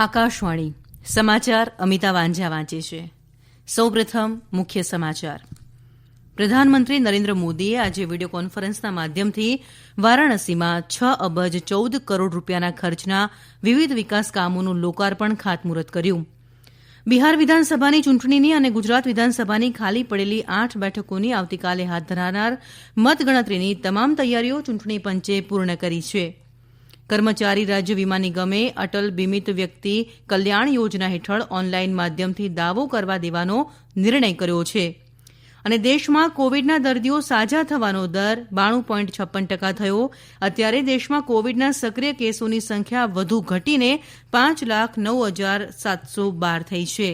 આકાશવાણી સમાચાર અમિતા વાંઝા વાંચે છે. સૌપ્રથમ મુખ્ય સમાચાર. પ્રધાનમંત્રી નરેન્દ્ર મોદીએ આજે વિડીયો કોન્ફરન્સના માધ્યમથી વારાણસીમાં 6 અબજ 14 કરોડ રૂપિયાના ખર્ચના વિવિધ વિકાસ કામોનું લોકાર્પણ ખાતમુહૂર્ત કર્યું. બિહાર વિધાનસભાની ચૂંટણીની અને ગુજરાત વિધાનસભાની ખાલી પડેલી 8 બેઠકોની આવતીકાલે હાથ ધરાનાર મતગણતરીની તમામ તૈયારીઓ ચૂંટણી પંચે પૂર્ણ કરી છે. કર્મચારી રાજ્ય વીમા નિગમે અટલ બીમિત વ્યક્તિ કલ્યાણ યોજના હેઠળ ઓનલાઈન માધ્યમથી દાવો કરવા દેવાનો નિર્ણય કર્યો છે. અને દેશમાં કોવિડના દર્દીઓ સાજા થવાનો દર 92.56% થયો. અત્યારે દેશમાં કોવિડના સક્રિય કેસોની સંખ્યા વધુ ઘટીને 5,09,712 થઈ છે.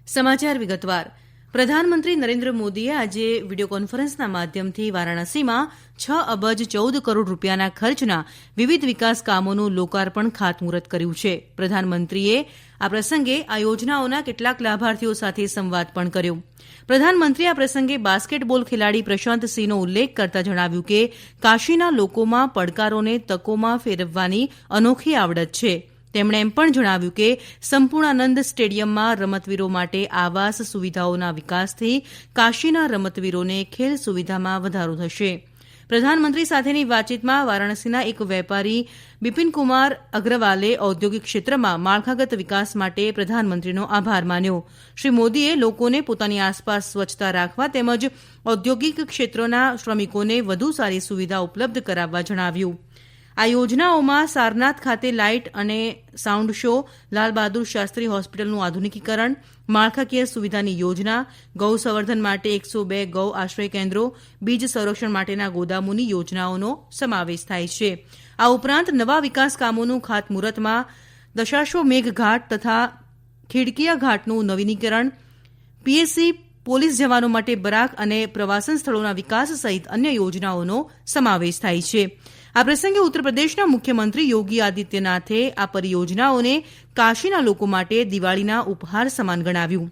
સમાચાર વિગતવાર. પ્રધાનમંત્રી નરેન્દ્ર મોદીએ આજે વિડીયો કોન્ફરન્સના માધ્યમથી વારાણસીમાં 6 અબજ 14 કરોડ રૂપિયાના ખર્ચના વિવિધ વિકાસ કામોનું લોકાર્પણ ખાતમુહૂર્ત કર્યું છે. પ્રધાનમંત્રીએ આ પ્રસંગે આ યોજનાઓના કેટલાક લાભાર્થીઓ સાથે સંવાદ પણ કર્યો. પ્રધાનમંત્રીએ આ પ્રસંગે બાસ્કેટબોલ ખેલાડી પ્રશાંત સિંહનો ઉલ્લેખ કરતા જણાવ્યું કે કાશીના લોકોમાં પડકારોને તકોમાં ફેરવવાની અનોખી આવડત છે. તેમણે એમ પણ જણાવ્યું કે સંપૂર્ણાનંદ સ્ટેડિયમમાં રમતવીરો માટે આવાસ સુવિધાઓના વિકાસથી કાશીના રમતવીરોને ખેલ સુવિધામાં વધારો થશે. પ્રધાનમંત્રી સાથેની વાતચીતમાં વારાણસીના એક વેપારી બિપિનકુમાર અગ્રવાલે ઔદ્યોગિક ક્ષેત્રમાં માળખાગત વિકાસ માટે પ્રધાનમંત્રીનો આભાર માન્યો. શ્રી મોદીએ લોકોને પોતાની આસપાસ સ્વચ્છતા રાખવા તેમજ ઔદ્યોગિક ક્ષેત્રોના શ્રમિકોને વધુ સારી સુવિધા ઉપલબ્ધ કરાવવા જણાવ્યું. આ યોજનાઓમાં સારનાથ ખાતે લાઇટ અને સાઉન્ડ શો, લાલ બહાદુર શાસ્ત્રી હોસ્પિટલનું આધુનિકીકરણ, માળખાકીય સુવિધાની યોજના, ગૌ સંવર્ધન માટે 102 ગૌ આશ્રય કેન્દ્રો, બીજ સંરક્ષણ માટેના ગોદામોની યોજનાઓનો સમાવેશ થાય છે. આ ઉપરાંત નવા વિકાસ કામોનું ખાતમુહૂર્તમાં દશાશ્વમેઘ ઘાટ તથા ખીડકીયા ઘાટનું નવીનીકરણ, પીએસસી પોલીસ જવાનો માટે બરાક અને પ્રવાસન સ્થળોના વિકાસ સહિત અન્ય યોજનાઓનો સમાવેશ થાય છે. આ પ્રસંગે ઉત્તરપ્રદેશના મુખ્યમંત્રી યોગી આદિત્યનાથે આ પરિયોજનાઓને કાશીના લોકો માટે દિવાળીના ઉપહાર સમાન ગણાવ્યું.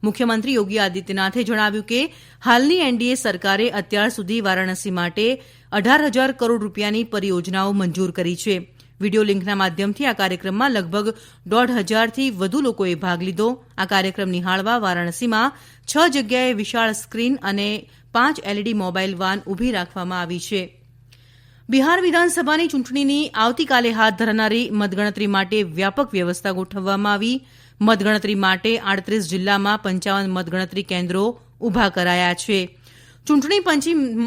મુખ્યમંત્રી યોગી આદિત્યનાથે જણાવ્યું કે હાલની એનડીએ સરકારે અત્યાર સુધી વારાણસી માટે 18,000 કરોડ રૂપિયાની પરિયોજનાઓ મંજૂર કરી છે. વિડીયો લિંકના માધ્યમથી આ કાર્યક્રમમાં લગભગ 1,500થી વધુ લોકોએ ભાગ લીધો. આ કાર્યક્રમ નિહાળવા વારાણસીમાં 6 જગ્યાએ વિશાળ સ્ક્રીન અને 5 એલઈડી મોબાઈલ વાન ઉભી રાખવામાં આવી છે. બિહાર વિધાનસભાની ચૂંટણીની આવતીકાલે હાથ ધરાનારી મતગણતરી માટે વ્યાપક વ્યવસ્થા ગોઠવવામાં આવી. મતગણતરી માટે 38 જિલ્લામાં 55 મતગણતરી કેન્દ્રો ઉભા કરાયા છે. ચૂંટણી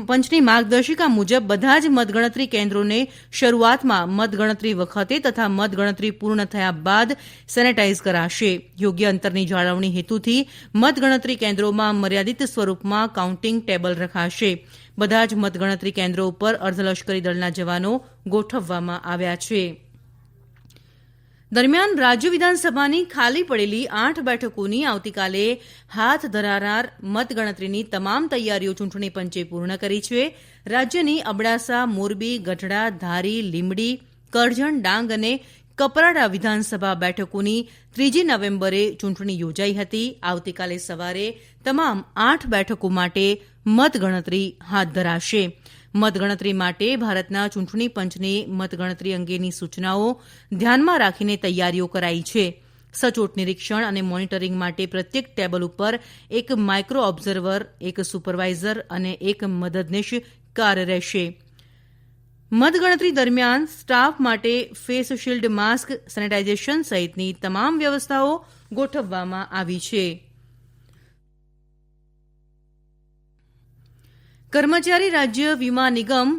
પંચની માર્ગદર્શિકા મુજબ બધા જ મતગણતરી કેન્દ્રોને શરૂઆતમાં મતગણતરી વખતે તથા મતગણતરી પૂર્ણ થયા બાદ સેનેટાઇઝ કરાશે. યોગ્ય અંતરની જાળવણી હેતુથી મતગણતરી કેન્દ્રોમાં મર્યાદિત સ્વરૂપમાં કાઉન્ટિંગ ટેબલ રખાશે. બધા જ મતગણતરી કેન્દ્રો ઉપર અર્ધલશ્કરી દળના જવાનો ગોઠવવામાં આવ્યા છે. દરમિયાન રાજ્ય વિધાનસભાની ખાલી પડેલી 8 બેઠકોની આવતીકાલે હાથ ધરાનાર મતગણતરીની તમામ તૈયારીઓ ચૂંટણી પંચે પૂર્ણ કરી છે. રાજ્યની અબડાસા, મોરબી, ગઢડા, ધારી, લીંબડી, કરજણ, ડાંગ અને કપરાડા વિધાનસભા બેઠકોની 3 નવેમ્બરે ચૂંટણી યોજાઈ હતી. આવતીકાલે સવારે તમામ 8 બેઠકો માટે મતગણતરી હાથ ધરાશે. મતગણતરી માટે ભારતના ચૂંટણી પંચની મતગણતરી અંગેની સૂચનાઓ ધ્યાનમાં રાખીને તૈયારીઓ કરાઈ છે. સચોટ નિરીક્ષણ અને મોનિટરિંગ માટે પ્રત્યેક ટેબલ ઉપર એક માઇક્રો ઓબ્ઝર્વર, એક સુપરવાઇઝર અને એક મદદનીશ કાર્ય રહેશે. મતગણતરી દરમિયાન સ્ટાફ માટે ફેસ શિલ્ડ, માસ્ક, સેનેટાઇઝેશન સહિતની તમામ વ્યવસ્થાઓ ગોઠવવામાં આવી છે. કર્મચારી રાજ્ય વીમા નિગમ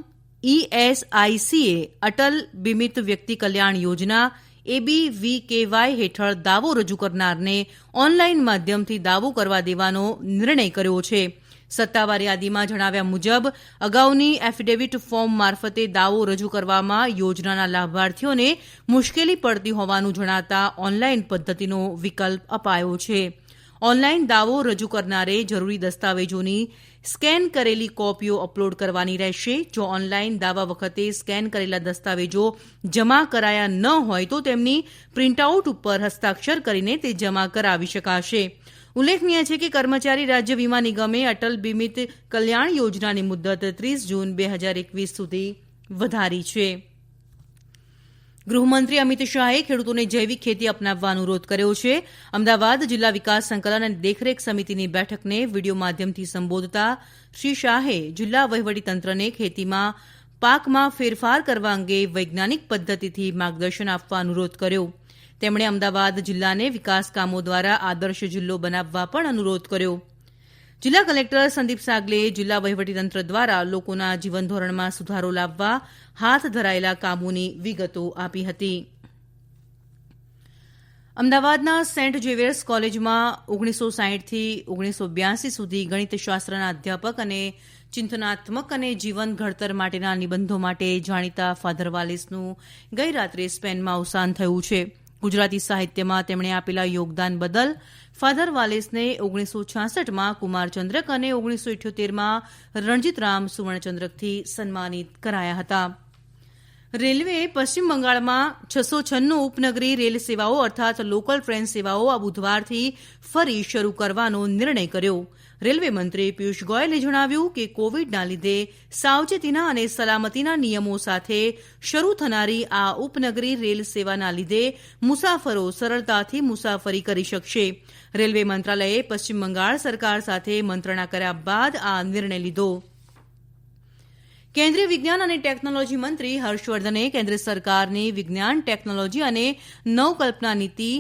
ઈએસઆઈસીએ અટલ બીમિત વ્યક્તિ કલ્યાણ યોજના એબીવીકેવાય હેઠળ દાવો રજૂ કરનારને ઓનલાઈન માધ્યમથી દાવો કરવા દેવાનો નિર્ણય કર્યો છે. સત્તાવાર યાદીમાં જણાવ્યા મુજબ અગાઉની એફિડેવિટ ફોર્મ મારફતે દાવો રજૂ કરવામાં યોજનાના લાભાર્થીઓને મુશ્કેલી પડતી હોવાનું જણાતા ઓનલાઈન પદ્ધતિનો વિકલ્પ અપાયો છે. ઓનલાઈન દાવો રજૂ કરનારે જરૂરી દસ્તાવેજોની સ્કેન કરેલી કોપીઓ અપલોડ કરવાની રહેશે. જો ઓનલાઈન દાવા વખતે સ્કેન કરેલા દસ્તાવેજો જમા કરાયા ન હોય તો તેમની પ્રિન્ટઆઉટ ઉપર હસ્તાક્ષર કરીને તે જમા કરાવી શકાશે. ઉલ્લેખનીય છે કે કર્મચારી રાજ્ય વીમા નિગમે અટલ બીમિત કલ્યાણ યોજનાની મુદ્દત 30 જૂન 2021 સુધી વધારી છે. ગૃહમંત્રી અમિત શાહે ખેડૂતોને જૈવિક ખેતી અપનાવવા અનુરોધ કર્યો છે. અમદાવાદ જિલ્લા વિકાસ સંકલન અને દેખરેખ સમિતિની બેઠકને વિડીયો માધ્યમથી સંબોધતા શ્રી શાહે જિલ્લા વહીવટીતંત્રને ખેતીમાં પાકમાં ફેરફાર કરવા અંગે વૈજ્ઞાનિક પદ્ધતિથી માર્ગદર્શન આપવા અનુરોધ કર્યો. તેમણે અમદાવાદ જિલ્લાને વિકાસ કામો દ્વારા આદર્શ જિલ્લો બનાવવા પણ અનુરોધ કર્યો. જિલ્લા કલેક્ટર સંદીપ સાગલેએ જિલ્લા વહીવટીતંત્ર દ્વારા લોકોના જીવનધોરણમાં સુધારો લાવવા હાથ ધરાયેલા કામોની વિગતો આપી હતી. અમદાવાદના સેન્ટ ઝેવિયર્સ કોલેજમાં 1960થી 1982 સુધી ગણિતશાસ્ત્રના અધ્યાપક અને ચિંતનાત્મક અને જીવન ઘડતર માટેના નિબંધો માટે જાણીતા ફાધર વાલેસનું ગઈરાત્રે સ્પેનમાં અવસાન થયું છે. ગુજરાતી સાહિત્યમાં તેમણે આપેલા યોગદાન બદલ ફાધર વાલેસને 1966માં કુમારચંદ્રક અને 1978માં રણજીતરામ સુવર્ણચંદ્રકથી સન્માનિત કરાયા હતા. રેલવેએ પશ્ચિમ બંગાળમાં 696 ઉપનગરી રેલ સેવાઓ અર્થાત લોકલ ટ્રેન સેવાઓ આ બુધવારથી ફરી શરૂ કરવાનો નિર્ણય કર્યો. રેલવે મંત્રી પિયુષ ગોયલે જણાવ્યું કે કોવિડના લીધે સાવચેતીના અને સલામતીના નિયમો સાથે શરૂ થનારી આ ઉપનગરી રેલ સેવાના લીધે મુસાફરો સરળતાથી મુસાફરી કરી શકશે. રેલવે મંત્રાલયે પશ્ચિમ બંગાળ સરકાર સાથે મંત્રણા કર્યા બાદ આ નિર્ણય લીધો. કેન્દ્રીય વિજ્ઞાન અને ટેકનોલોજી મંત્રી હર્ષવર્ધને કેન્દ્ર સરકારની વિજ્ઞાન ટેકનોલોજી અને નવકલ્પના નીતિ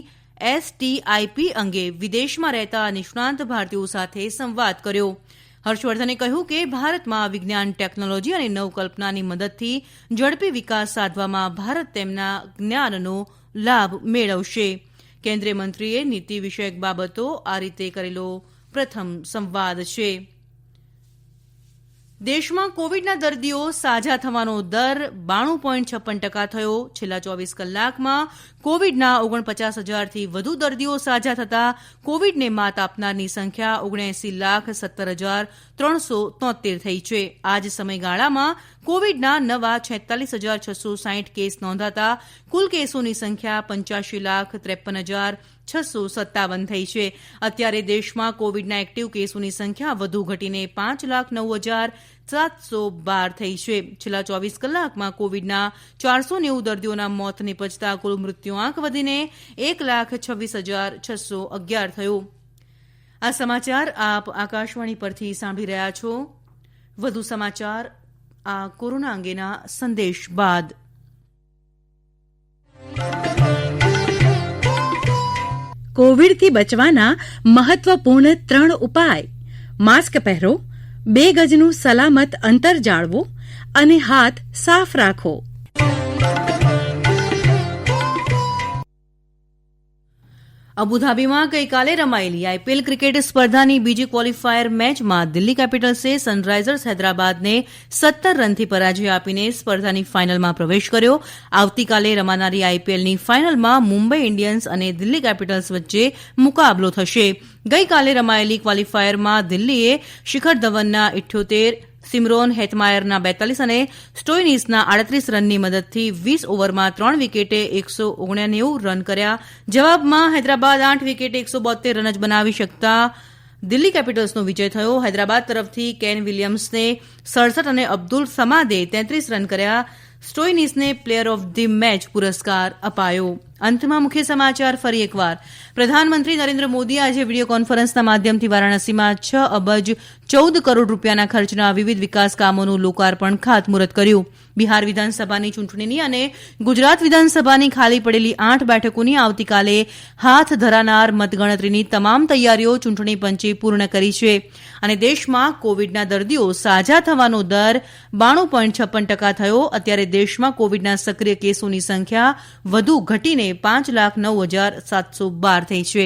STIP અંગે વિદેશમાં રહેતા નિષ્ણાંત ભારતીયો સાથે સંવાદ કર્યો. હર્ષવર્ધને કહ્યું કે ભારતમાં વિજ્ઞાન ટેકનોલોજી અને નવકલ્પનાની મદદથી ઝડપી વિકાસ સાધવામાં ભારત તેમના જ્ઞાનનો લાભ મેળવશે. કેન્દ્રીય મંત્રીએ નીતિ વિષયક બાબતો આ રીતે કરેલો પ્રથમ સંવાદ છે. દેશમાં કોવિડના દર્દીઓ સાજા થવાનો દર 92.56% થયો. છેલ્લા 24 કલાકમાં કોવિડના 49,000થી વધુ દર્દીઓ સાજા થતાં કોવિડને માત આપનારની સંખ્યા 79,17,373 થઈ છે. આ જ સમયગાળામાં કોવિડના નવા 46,660 કેસ નોંધાતા કુલ કેસોની સંખ્યા 85,53,657 થઈ છે. અત્યારે દેશમાં કોવિડના એક્ટિવ કેસોની સંખ્યા વધુ ઘટીને 5,09,712 થઈ છે. છેલ્લા 24 કલાકમાં કોવિડના 490 દર્દીઓના મોત નિપજતા કુલ મૃત્યુઆંક વધીને 1,26,611 થયો. આ સમાચાર આપ આકાશવાણી પરથી સાંભળી રહ્યા છો. વધુ સમાચાર આ કોરોના અંગેના સંદેશ બાદ. કોવિડથી બચવાના મહત્વપૂર્ણ 3 ઉપાય: માસ્ક પહેરો, 2 ગજનું સલામત અંતર જાળવો અને હાથ સાફ રાખો. અબુધાબીમાં ગઈકાલે રમાયેલી આઈપીએલ ક્રિકેટ સ્પર્ધાની બીજી ક્વોલિફાયર મેચમાં દિલ્હી કેપિટલ્સે સનરાઇઝર્સ હૈદરાબાદને 17 રનથી પરાજય આપીને સ્પર્ધાની ફાઇનલમાં પ્રવેશ કર્યો. આવતીકાલે રમાનારી આઈપીએલની ફાઇનલમાં મુંબઈ ઇન્ડિયન્સ અને દિલ્હી કેપિટલ્સ વચ્ચે મુકાબલો થશે. ગઈકાલે રમાયેલી ક્વોલિફાયરમાં દિલ્હીએ શિખર ધવનના 78, સિમરોન હેટમાયરના 42 અને સ્ટોઇનિસના 38 રનની મદદથી 20 ઓવરમાં 3 વિકેટે 199 રન કર્યા. જવાબમાં હૈદરાબાદ 8 વિકેટે 172 રન જ બનાવી શકતા દિલ્હી કેપિટલ્સનો વિજય થયો. હૈદરાબાદ તરફથી કેન વિલિયમ્સને 67 અને અબ્દુલ સમાદે 33 રન કર્યા. સ્ટોઇનિસને પ્લેયર ઓફ ધી મેચ પુરસ્કાર અપાયો. અંતમાં મુખ્ય સમાચાર ફરી એકવાર. પ્રધાનમંત્રી નરેન્દ્ર મોદીએ આજે વિડીયો કોન્ફરન્સના માધ્યમથી વારાણસીમાં 6 અબજ 14 કરોડ રૂપિયાના ખર્ચના વિવિધ વિકાસ કામોનું લોકાર્પણ ખાતમુહૂર્ત કર્યું. બિહાર વિધાનસભાની ચૂંટણીની અને ગુજરાત વિધાનસભાની ખાલી પડેલી 8 બેઠકોની આવતીકાલે હાથ ધરાનાર મતગણતરીની તમામ તૈયારીઓ ચૂંટણી પંચે પૂર્ણ કરી છે. અને દેશમાં કોવિડના દર્દીઓ સાજા થવાનો દર 92.56% થયો. અત્યારે દેશમાં કોવિડના સક્રિય કેસોની સંખ્યા વધુ ઘટીને 5,09,712 થઈ છે.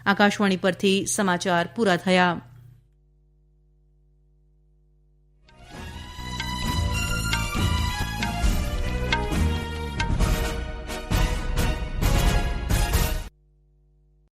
આકાશવાણી પરથી સમાચાર પૂરા થયા.